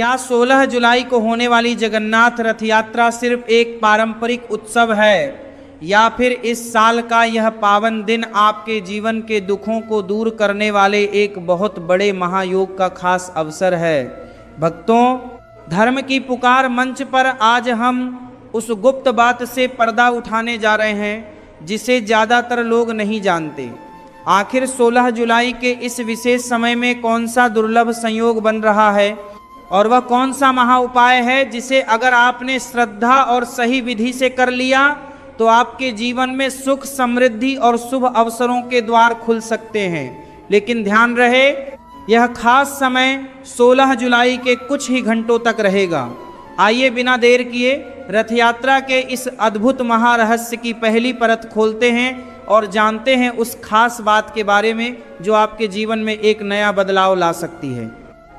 क्या 16 जुलाई को होने वाली जगन्नाथ रथ यात्रा सिर्फ एक पारंपरिक उत्सव है या फिर इस साल का यह पावन दिन आपके जीवन के दुखों को दूर करने वाले एक बहुत बड़े महायोग का खास अवसर है? भक्तों, धर्म की पुकार मंच पर आज हम उस गुप्त बात से पर्दा उठाने जा रहे हैं जिसे ज़्यादातर लोग नहीं जानते। आखिर 16 जुलाई के इस विशेष समय में कौन सा दुर्लभ संयोग बन रहा है और वह कौन सा महा उपाय है जिसे अगर आपने श्रद्धा और सही विधि से कर लिया तो आपके जीवन में सुख, समृद्धि और शुभ अवसरों के द्वार खुल सकते हैं। लेकिन ध्यान रहे, यह खास समय 16 जुलाई के कुछ ही घंटों तक रहेगा। आइए बिना देर किए रथ यात्रा के इस अद्भुत महारहस्य की पहली परत खोलते हैं और जानते हैं उस खास बात के बारे में जो आपके जीवन में एक नया बदलाव ला सकती है।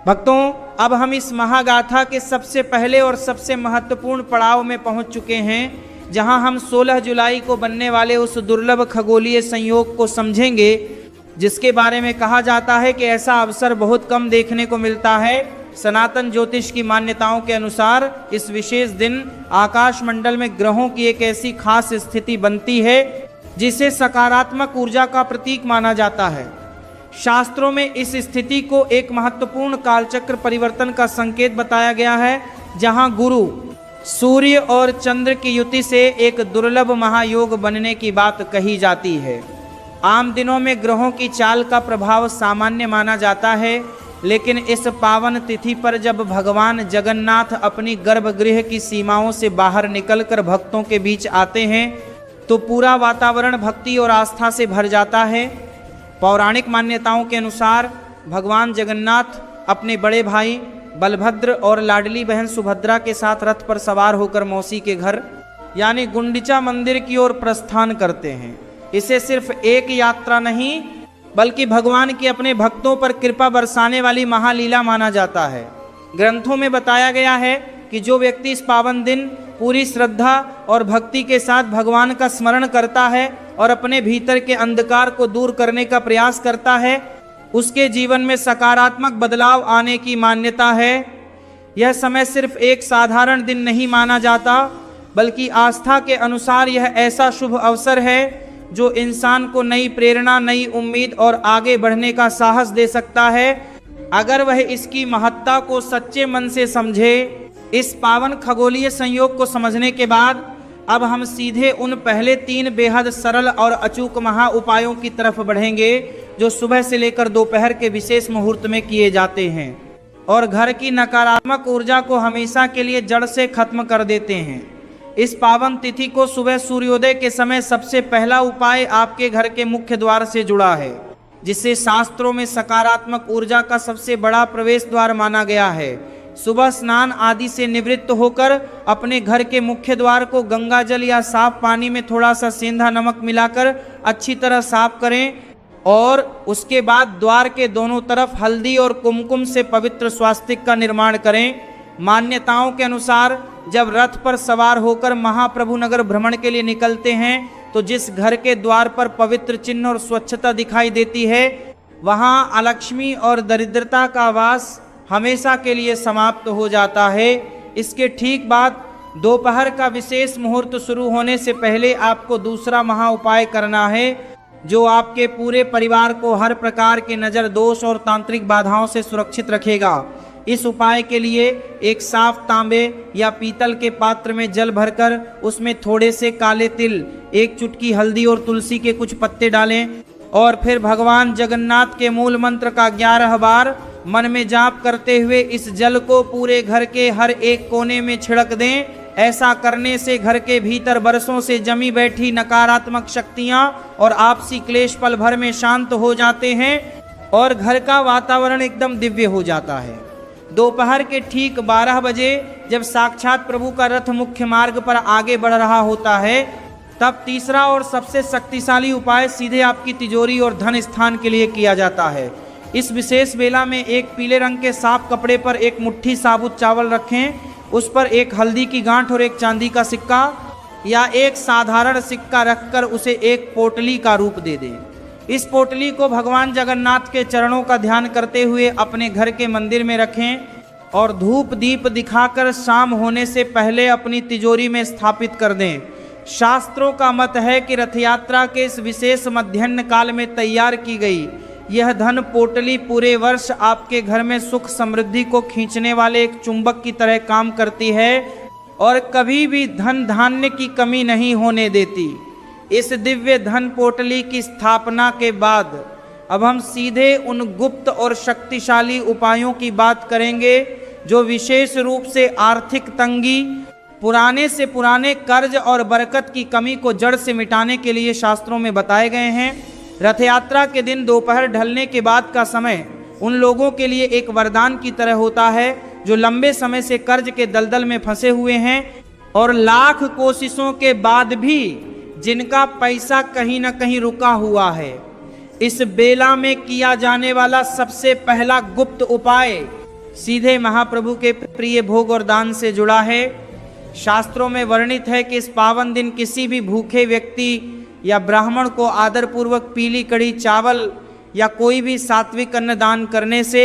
भक्तों, अब हम इस महागाथा के सबसे पहले और सबसे महत्वपूर्ण पड़ाव में पहुंच चुके हैं, जहां हम 16 जुलाई को बनने वाले उस दुर्लभ खगोलीय संयोग को समझेंगे जिसके बारे में कहा जाता है कि ऐसा अवसर बहुत कम देखने को मिलता है। सनातन ज्योतिष की मान्यताओं के अनुसार इस विशेष दिन आकाश मंडल में ग्रहों की एक ऐसी खास स्थिति बनती है जिसे सकारात्मक ऊर्जा का प्रतीक माना जाता है। शास्त्रों में इस स्थिति को एक महत्वपूर्ण कालचक्र परिवर्तन का संकेत बताया गया है, जहां गुरु, सूर्य और चंद्र की युति से एक दुर्लभ महायोग बनने की बात कही जाती है। आम दिनों में ग्रहों की चाल का प्रभाव सामान्य माना जाता है, लेकिन इस पावन तिथि पर जब भगवान जगन्नाथ अपनी गर्भगृह की सीमाओं से बाहर निकलकर भक्तों के बीच आते हैं तो पूरा वातावरण भक्ति और आस्था से भर जाता है। पौराणिक मान्यताओं के अनुसार भगवान जगन्नाथ अपने बड़े भाई बलभद्र और लाडली बहन सुभद्रा के साथ रथ पर सवार होकर मौसी के घर यानी गुंडिचा मंदिर की ओर प्रस्थान करते हैं। इसे सिर्फ एक यात्रा नहीं बल्कि भगवान की अपने भक्तों पर कृपा बरसाने वाली महालीला माना जाता है। ग्रंथों में बताया गया है कि जो व्यक्ति इस पावन दिन पूरी श्रद्धा और भक्ति के साथ भगवान का स्मरण करता है और अपने भीतर के अंधकार को दूर करने का प्रयास करता है, उसके जीवन में सकारात्मक बदलाव आने की मान्यता है। यह समय सिर्फ एक साधारण दिन नहीं माना जाता बल्कि आस्था के अनुसार यह ऐसा शुभ अवसर है जो इंसान को नई प्रेरणा, नई उम्मीद और आगे बढ़ने का साहस दे सकता है अगर वह इसकी महत्ता को सच्चे मन से समझे। इस पावन खगोलीय संयोग को समझने के बाद अब हम सीधे उन पहले 3 बेहद सरल और अचूक महा उपायों की तरफ बढ़ेंगे जो सुबह से लेकर दोपहर के विशेष मुहूर्त में किए जाते हैं और घर की नकारात्मक ऊर्जा को हमेशा के लिए जड़ से खत्म कर देते हैं। इस पावन तिथि को सुबह सूर्योदय के समय सबसे पहला उपाय आपके घर के मुख्य द्वार से जुड़ा है, जिसे शास्त्रों में सकारात्मक ऊर्जा का सबसे बड़ा प्रवेश द्वार माना गया है। सुबह स्नान आदि से निवृत्त होकर अपने घर के मुख्य द्वार को गंगा जल या साफ पानी में थोड़ा सा सेंधा नमक मिलाकर अच्छी तरह साफ करें और उसके बाद द्वार के दोनों तरफ हल्दी और कुमकुम से पवित्र स्वास्तिक का निर्माण करें। मान्यताओं के अनुसार जब रथ पर सवार होकर महाप्रभु नगर भ्रमण के लिए निकलते हैं तो जिस घर के द्वार पर पवित्र चिन्ह और स्वच्छता दिखाई देती है वहां अलक्ष्मी और दरिद्रता का वास हमेशा के लिए समाप्त हो जाता है। इसके ठीक बाद दोपहर का विशेष मुहूर्त शुरू होने से पहले आपको दूसरा महा उपाय करना है जो आपके पूरे परिवार को हर प्रकार के नज़र दोष और तांत्रिक बाधाओं से सुरक्षित रखेगा। इस उपाय के लिए एक साफ तांबे या पीतल के पात्र में जल भरकर उसमें थोड़े से काले तिल, 1 चुटकी हल्दी और तुलसी के कुछ पत्ते डालें और फिर भगवान जगन्नाथ के मूल मंत्र का 11 बार मन में जाप करते हुए इस जल को पूरे घर के हर एक कोने में छिड़क दें। ऐसा करने से घर के भीतर बरसों से जमी बैठी नकारात्मक शक्तियां और आपसी क्लेश पल भर में शांत हो जाते हैं और घर का वातावरण एकदम दिव्य हो जाता है। दोपहर के ठीक 12 बजे जब साक्षात प्रभु का रथ मुख्य मार्ग पर आगे बढ़ रहा होता है तब तीसरा और सबसे शक्तिशाली उपाय सीधे आपकी तिजोरी और धन स्थान के लिए किया जाता है। इस विशेष बेला में एक पीले रंग के साफ कपड़े पर एक मुट्ठी साबुत चावल रखें, उस पर एक हल्दी की गांठ और एक चांदी का सिक्का या एक साधारण सिक्का रखकर उसे एक पोटली का रूप दे दें। इस पोटली को भगवान जगन्नाथ के चरणों का ध्यान करते हुए अपने घर के मंदिर में रखें और धूप दीप दिखाकर शाम होने से पहले अपनी तिजोरी में स्थापित कर दें। शास्त्रों का मत है कि रथ यात्रा के इस विशेष मध्याह्न काल में तैयार की गई यह धन पोटली पूरे वर्ष आपके घर में सुख समृद्धि को खींचने वाले एक चुंबक की तरह काम करती है और कभी भी धन धान्य की कमी नहीं होने देती। इस दिव्य धन पोटली की स्थापना के बाद अब हम सीधे उन गुप्त और शक्तिशाली उपायों की बात करेंगे जो विशेष रूप से आर्थिक तंगी, पुराने से पुराने कर्ज और बरकत की कमी को जड़ से मिटाने के लिए शास्त्रों में बताए गए हैं। रथ यात्रा के दिन दोपहर ढलने के बाद का समय उन लोगों के लिए एक वरदान की तरह होता है जो लंबे समय से कर्ज के दलदल में फंसे हुए हैं और लाख कोशिशों के बाद भी जिनका पैसा कहीं न कहीं रुका हुआ है। इस बेला में किया जाने वाला सबसे पहला गुप्त उपाय सीधे महाप्रभु के प्रिय भोग और दान से जुड़ा है। शास्त्रों में वर्णित है कि इस पावन दिन किसी भी भूखे व्यक्ति या ब्राह्मण को आदरपूर्वक पीली कड़ी चावल या कोई भी सात्विक अन्न दान करने से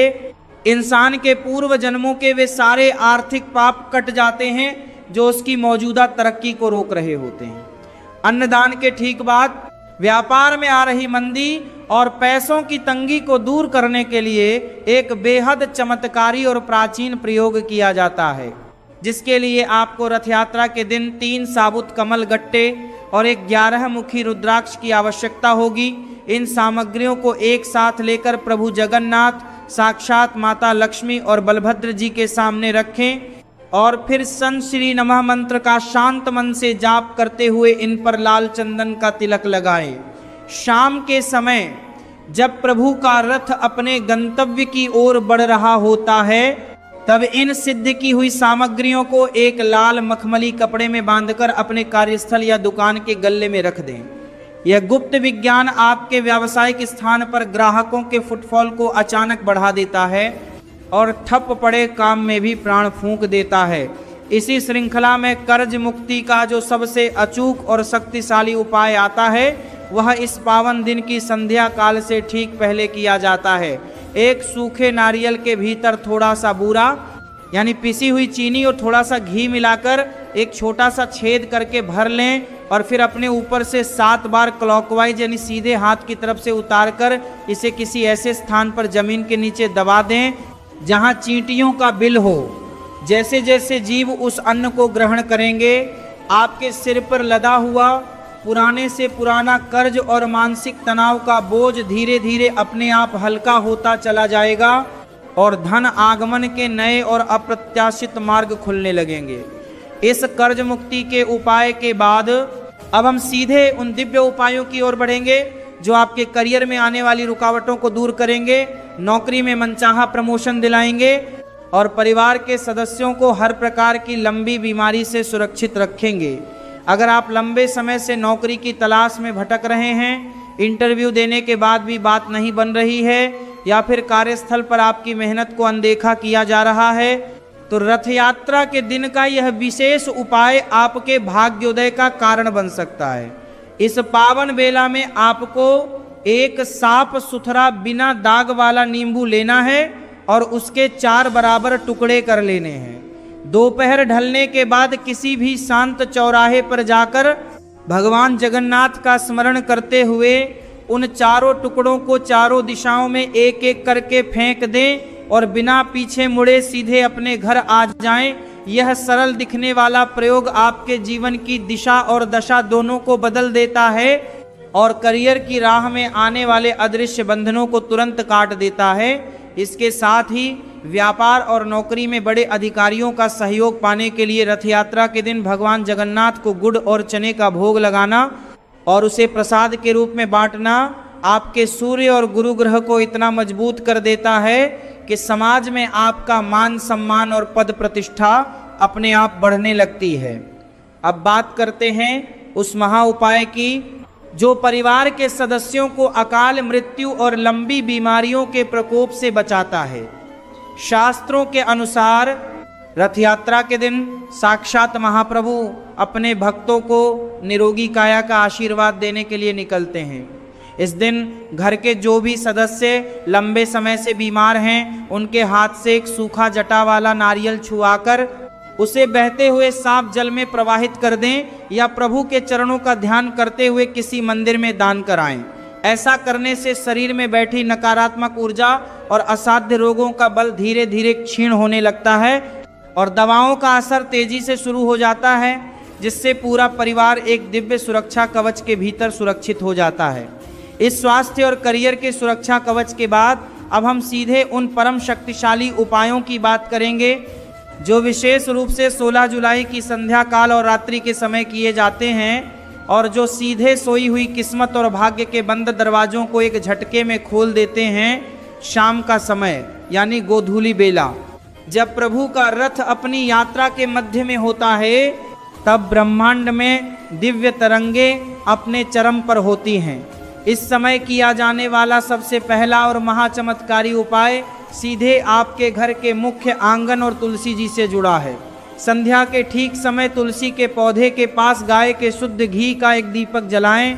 इंसान के पूर्व जन्मों के वे सारे आर्थिक पाप कट जाते हैं जो उसकी मौजूदा तरक्की को रोक रहे होते हैं। अन्नदान के ठीक बाद व्यापार में आ रही मंदी और पैसों की तंगी को दूर करने के लिए एक बेहद चमत्कारी और प्राचीन प्रयोग किया जाता है, जिसके लिए आपको रथ यात्रा के दिन 3 साबुत कमल गट्टे और एक 11 मुखी रुद्राक्ष की आवश्यकता होगी। इन सामग्रियों को एक साथ लेकर प्रभु जगन्नाथ, साक्षात माता लक्ष्मी और बलभद्र जी के सामने रखें और फिर सन श्री नमः मंत्र का शांत मन से जाप करते हुए इन पर लाल चंदन का तिलक लगाएं। शाम के समय जब प्रभु का रथ अपने गंतव्य की ओर बढ़ रहा होता है तब इन सिद्ध की हुई सामग्रियों को एक लाल मखमली कपड़े में बांधकर अपने कार्यस्थल या दुकान के गल्ले में रख दें। यह गुप्त विज्ञान आपके व्यावसायिक स्थान पर ग्राहकों के फुटफॉल को अचानक बढ़ा देता है और ठप पड़े काम में भी प्राण फूंक देता है। इसी श्रृंखला में कर्ज मुक्ति का जो सबसे अचूक और शक्तिशाली उपाय आता है वह इस पावन दिन की संध्या काल से ठीक पहले किया जाता है। एक सूखे नारियल के भीतर थोड़ा सा बूरा यानी पिसी हुई चीनी और थोड़ा सा घी मिलाकर एक छोटा सा छेद करके भर लें और फिर अपने ऊपर से 7 बार क्लॉकवाइज यानी सीधे हाथ की तरफ से उतारकर इसे किसी ऐसे स्थान पर जमीन के नीचे दबा दें जहां चींटियों का बिल हो। जैसे जैसे जीव उस अन्न को ग्रहण करेंगे आपके सिर पर लदा हुआ पुराने से पुराना कर्ज और मानसिक तनाव का बोझ धीरे धीरे अपने आप हल्का होता चला जाएगा और धन आगमन के नए और अप्रत्याशित मार्ग खुलने लगेंगे। इस कर्ज मुक्ति के उपाय के बाद अब हम सीधे उन दिव्य उपायों की ओर बढ़ेंगे जो आपके करियर में आने वाली रुकावटों को दूर करेंगे, नौकरी में मनचाहा प्रमोशन दिलाएंगे और परिवार के सदस्यों को हर प्रकार की लंबी बीमारी से सुरक्षित रखेंगे। अगर आप लंबे समय से नौकरी की तलाश में भटक रहे हैं, इंटरव्यू देने के बाद भी बात नहीं बन रही है या फिर कार्यस्थल पर आपकी मेहनत को अनदेखा किया जा रहा है, तो रथ यात्रा के दिन का यह विशेष उपाय आपके भाग्योदय का कारण बन सकता है। इस पावन बेला में आपको एक साफ सुथरा बिना दाग वाला नींबू लेना है और उसके 4 बराबर टुकड़े कर लेने हैं। दोपहर ढलने के बाद किसी भी शांत चौराहे पर जाकर भगवान जगन्नाथ का स्मरण करते हुए उन चारों टुकड़ों को चारों दिशाओं में एक एक करके फेंक दें और बिना पीछे मुड़े सीधे अपने घर आ जाएं। यह सरल दिखने वाला प्रयोग आपके जीवन की दिशा और दशा दोनों को बदल देता है और करियर की राह में आने वाले अदृश्य बंधनों को तुरंत काट देता है। इसके साथ ही व्यापार और नौकरी में बड़े अधिकारियों का सहयोग पाने के लिए रथ यात्रा के दिन भगवान जगन्नाथ को गुड़ और चने का भोग लगाना और उसे प्रसाद के रूप में बांटना आपके सूर्य और गुरु ग्रह को इतना मजबूत कर देता है कि समाज में आपका मान सम्मान और पद प्रतिष्ठा अपने आप बढ़ने लगती है। अब बात करते हैं उस महा उपाय की जो परिवार के सदस्यों को अकाल मृत्यु और लंबी बीमारियों के प्रकोप से बचाता है। शास्त्रों के अनुसार रथ यात्रा के दिन साक्षात महाप्रभु अपने भक्तों को निरोगी काया का आशीर्वाद देने के लिए निकलते हैं। इस दिन घर के जो भी सदस्य लंबे समय से बीमार हैं, उनके हाथ से एक सूखा जटा वाला नारियल छुआकर उसे बहते हुए साफ जल में प्रवाहित कर दें या प्रभु के चरणों का ध्यान करते हुए किसी मंदिर में दान कराएं। ऐसा करने से शरीर में बैठी नकारात्मक ऊर्जा और असाध्य रोगों का बल धीरे धीरे क्षीण होने लगता है और दवाओं का असर तेजी से शुरू हो जाता है, जिससे पूरा परिवार एक दिव्य सुरक्षा कवच के भीतर सुरक्षित हो जाता है। इस स्वास्थ्य और करियर के सुरक्षा कवच के बाद अब हम सीधे उन परम शक्तिशाली उपायों की बात करेंगे जो विशेष रूप से 16 जुलाई की संध्या काल और रात्रि के समय किए जाते हैं और जो सीधे सोई हुई किस्मत और भाग्य के बंद दरवाजों को एक झटके में खोल देते हैं। शाम का समय यानी गोधूली बेला, जब प्रभु का रथ अपनी यात्रा के मध्य में होता है, तब ब्रह्मांड में दिव्य तरंगे अपने चरम पर होती हैं। इस समय किया जाने वाला सबसे पहला और महाचमत्कारी उपाय सीधे आपके घर के मुख्य आंगन और तुलसी जी से जुड़ा है। संध्या के ठीक समय तुलसी के पौधे के पास गाय के शुद्ध घी का एक दीपक जलाएं,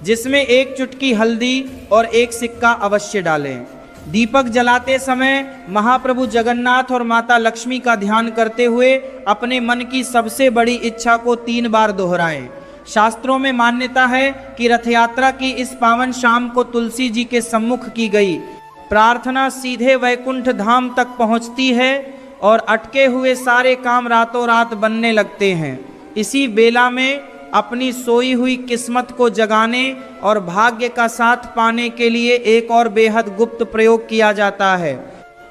जिसमें एक चुटकी हल्दी और एक सिक्का अवश्य डालें। दीपक जलाते समय महाप्रभु जगन्नाथ और माता लक्ष्मी का ध्यान करते हुए अपने मन की सबसे बड़ी इच्छा को 3 बार दोहराएं। शास्त्रों में मान्यता है कि रथ यात्रा की इस पावन शाम को तुलसी जी के सम्मुख की गई प्रार्थना सीधे वैकुंठ धाम तक पहुंचती है और अटके हुए सारे काम रातों रात बनने लगते हैं। इसी बेला में अपनी सोई हुई किस्मत को जगाने और भाग्य का साथ पाने के लिए एक और बेहद गुप्त प्रयोग किया जाता है,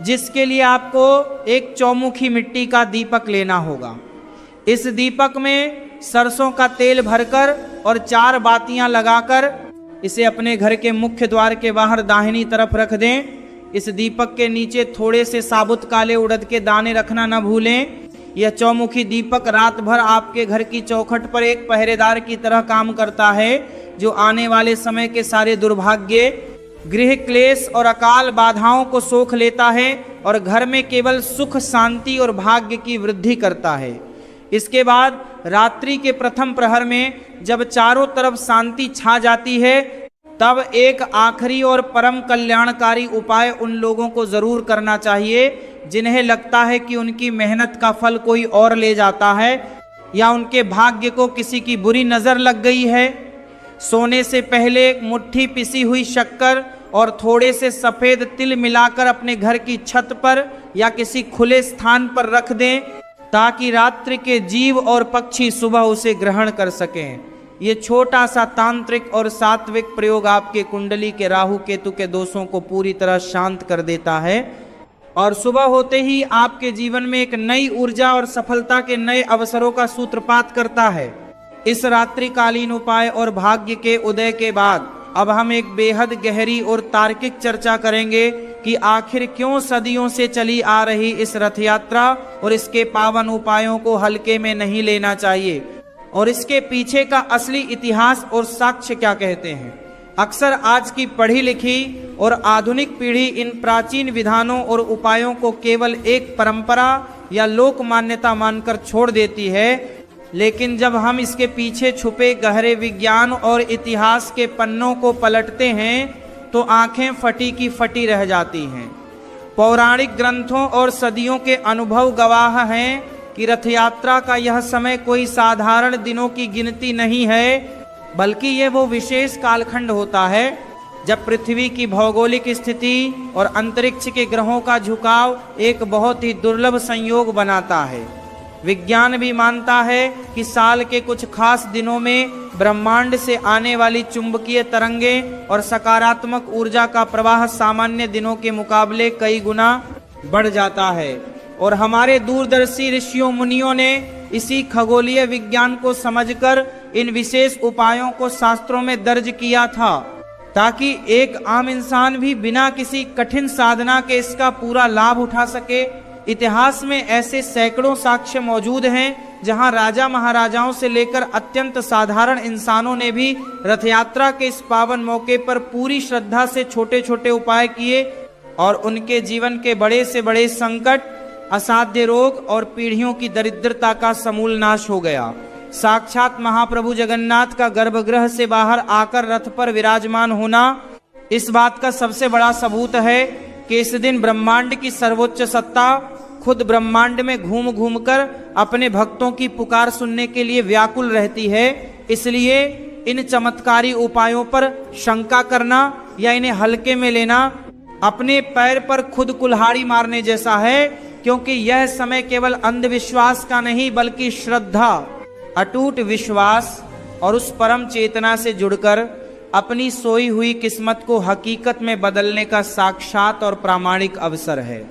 जिसके लिए आपको एक चौमुखी मिट्टी का दीपक लेना होगा। इस दीपक में सरसों का तेल भरकर और 4 बातियां लगाकर इसे अपने घर के मुख्य द्वार के बाहर दाहिनी तरफ रख दें। इस दीपक के नीचे थोड़े से साबुत काले उड़द के दाने रखना न भूलें। यह चौमुखी दीपक रात भर आपके घर की चौखट पर एक पहरेदार की तरह काम करता है, जो आने वाले समय के सारे दुर्भाग्य, गृह क्लेश और अकाल बाधाओं को सोख लेता है और घर में केवल सुख, शांति और भाग्य की वृद्धि करता है। इसके बाद रात्रि के प्रथम प्रहर में जब चारों तरफ शांति छा जाती है, तब एक आखिरी और परम कल्याणकारी उपाय उन लोगों को जरूर करना चाहिए जिन्हें लगता है कि उनकी मेहनत का फल कोई और ले जाता है या उनके भाग्य को किसी की बुरी नज़र लग गई है। सोने से पहले एक मुट्ठी पिसी हुई शक्कर और थोड़े से सफ़ेद तिल मिलाकर अपने घर की छत पर या किसी खुले स्थान पर रख दें, ताकि रात्रि के जीव और पक्षी सुबह उसे ग्रहण कर सकें। ये छोटा सा तांत्रिक और सात्विक प्रयोग आपके कुंडली के राहु केतु के दोषों को पूरी तरह शांत कर देता है और सुबह होते ही आपके जीवन में एक नई ऊर्जा और सफलता के नए अवसरों का सूत्रपात करता है। इस रात्रिकालीन उपाय और भाग्य के उदय के बाद अब हम एक बेहद गहरी और तार्किक चर्चा करेंगे कि आखिर क्यों सदियों से चली आ रही इस रथ यात्रा और इसके पावन उपायों को हल्के में नहीं लेना चाहिए और इसके पीछे का असली इतिहास और साक्ष्य क्या कहते हैं। अक्सर आज की पढ़ी लिखी और आधुनिक पीढ़ी इन प्राचीन विधानों और उपायों को केवल एक परंपरा या लोक मान्यता मानकर छोड़ देती है, लेकिन जब हम इसके पीछे छुपे गहरे विज्ञान और इतिहास के पन्नों को पलटते हैं तो आंखें फटी की फटी रह जाती हैं। पौराणिक ग्रंथों और सदियों के अनुभव गवाह हैं कि रथ यात्रा का यह समय कोई साधारण दिनों की गिनती नहीं है, बल्कि ये वो विशेष कालखंड होता है जब पृथ्वी की भौगोलिक स्थिति और अंतरिक्ष के ग्रहों का झुकाव एक बहुत ही दुर्लभ संयोग बनाता है। विज्ञान भी मानता है कि साल के कुछ खास दिनों में ब्रह्मांड से आने वाली चुंबकीय तरंगें और सकारात्मक ऊर्जा का प्रवाह सामान्य दिनों के मुकाबले कई गुना बढ़ जाता है और हमारे दूरदर्शी ऋषियों मुनियों ने इसी खगोलीय विज्ञान को समझकर इन विशेष उपायों को शास्त्रों में दर्ज किया था, ताकि एक आम इंसान भी बिना किसी कठिन साधना के इसका पूरा लाभ उठा सके। इतिहास में ऐसे सैकड़ों साक्ष्य मौजूद हैं जहां राजा महाराजाओं से लेकर अत्यंत साधारण इंसानों ने भी रथ यात्रा के इस पावन मौके पर पूरी श्रद्धा से छोटे छोटे उपाय किए और उनके जीवन के बड़े से बड़े संकट, असाध्य रोग और पीढ़ियों की दरिद्रता का समूल नाश हो गया। साक्षात महाप्रभु जगन्नाथ का गर्भगृह से बाहर आकर रथ पर विराजमान होना इस बात का सबसे बड़ा सबूत है कि इस दिन ब्रह्मांड की सर्वोच्च सत्ता खुद ब्रह्मांड में घूम घूम कर अपने भक्तों की पुकार सुनने के लिए व्याकुल रहती है। इसलिए इन चमत्कारी उपायों पर शंका करना या इन्हें हल्के में लेना अपने पैर पर खुद कुल्हाड़ी मारने जैसा है, क्योंकि यह समय केवल अंधविश्वास का नहीं बल्कि श्रद्धा, अटूट विश्वास और उस परम चेतना से जुड़कर अपनी सोई हुई किस्मत को हकीकत में बदलने का साक्षात और प्रामाणिक अवसर है।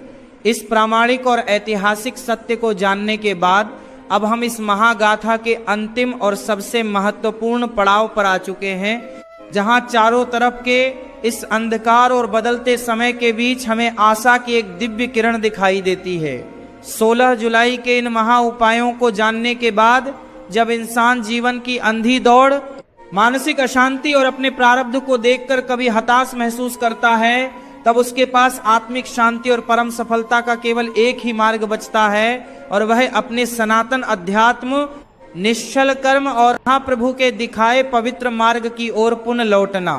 इस प्रामाणिक और ऐतिहासिक सत्य को जानने के बाद अब हम इस महागाथा के अंतिम और सबसे महत्वपूर्ण पड़ाव पर आ चुके हैं, जहां चारों तरफ के इस अंधकार और बदलते समय के बीच हमें आशा की एक दिव्य किरण दिखाई देती है। 16 जुलाई के इन महा उपायों को जानने के बाद जब इंसान जीवन की अंधी दौड़, मानसिक अशांति और अपने प्रारब्ध को देखकर कभी हताश महसूस करता है, तब उसके पास आत्मिक शांति और परम सफलता का केवल एक ही मार्ग बचता है, और वह अपने सनातन अध्यात्म, निश्चल कर्म और महाप्रभु के दिखाए पवित्र मार्ग की ओर पुनः लौटना।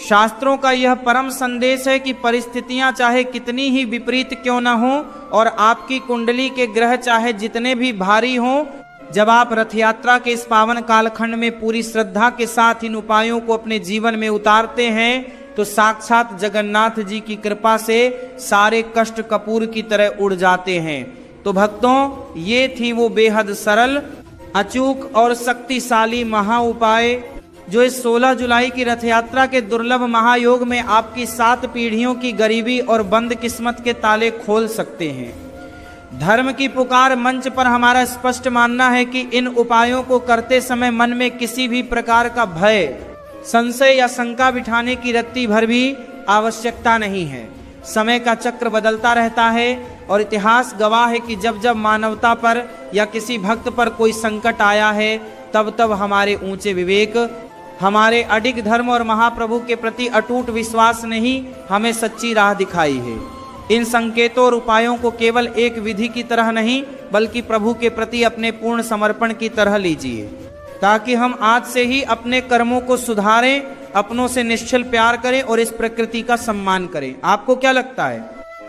शास्त्रों का यह परम संदेश है कि परिस्थितियां चाहे कितनी ही विपरीत क्यों न हो और आपकी कुंडली के ग्रह चाहे जितने भी भारी हों, जब आप रथ यात्रा के इस पावन कालखंड में पूरी श्रद्धा के साथ इन उपायों को अपने जीवन में उतारते हैं तो साक्षात जगन्नाथ जी की कृपा से सारे कष्ट कपूर की तरह उड़ जाते हैं। तो भक्तों, ये थी वो बेहद सरल, अचूक और शक्तिशाली महा उपाय जो इस 16 जुलाई की रथ यात्रा के दुर्लभ महायोग में आपकी 7 पीढ़ियों की गरीबी और बंद किस्मत के ताले खोल सकते हैं। धर्म की पुकार मंच पर हमारा स्पष्ट मानना है कि इन उपायों को करते समय मन में किसी भी प्रकार का भय, संशय या शंका बिठाने की रत्ती भर भी आवश्यकता नहीं है। समय का चक्र बदलता रहता है और इतिहास गवाह है कि जब जब मानवता पर या किसी भक्त पर कोई संकट आया है, तब तब हमारे ऊंचे विवेक, हमारे अडिग धर्म और महाप्रभु के प्रति अटूट विश्वास ने ही हमें सच्ची राह दिखाई है। इन संकेतों और उपायों को केवल एक विधि की तरह नहीं बल्कि प्रभु के प्रति अपने पूर्ण समर्पण की तरह लीजिए, ताकि हम आज से ही अपने कर्मों को सुधारें, अपनों से निश्चल प्यार करें और इस प्रकृति का सम्मान करें। आपको क्या लगता है,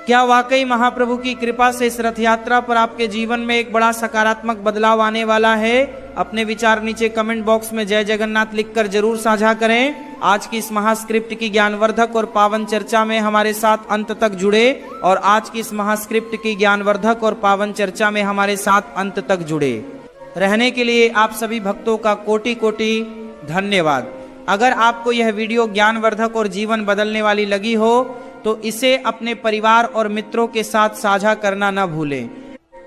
क्या वाकई महाप्रभु की कृपा से इस रथ यात्रा पर आपके जीवन में एक बड़ा सकारात्मक बदलाव आने वाला है? अपने विचार नीचे कमेंट बॉक्स में जय जगन्नाथ लिखकर जरूर साझा करें। आज की इस महास्क्रिप्ट की ज्ञानवर्धक और पावन चर्चा में हमारे साथ अंत तक जुड़े और आज की इस महास्क्रिप्ट की ज्ञानवर्धक और पावन चर्चा में हमारे साथ अंत तक जुड़े रहने के लिए आप सभी भक्तों का कोटि कोटि धन्यवाद। अगर आपको यह वीडियो ज्ञानवर्धक और जीवन बदलने वाली लगी हो तो इसे अपने परिवार और मित्रों के साथ साझा करना न भूलें,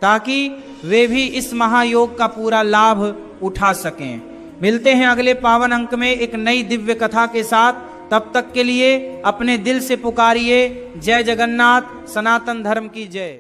ताकि वे भी इस महायोग का पूरा लाभ उठा सकें। मिलते हैं अगले पावन अंक में एक नई दिव्य कथा के साथ। तब तक के लिए अपने दिल से पुकारिए, जय जगन्नाथ, सनातन धर्म की जय।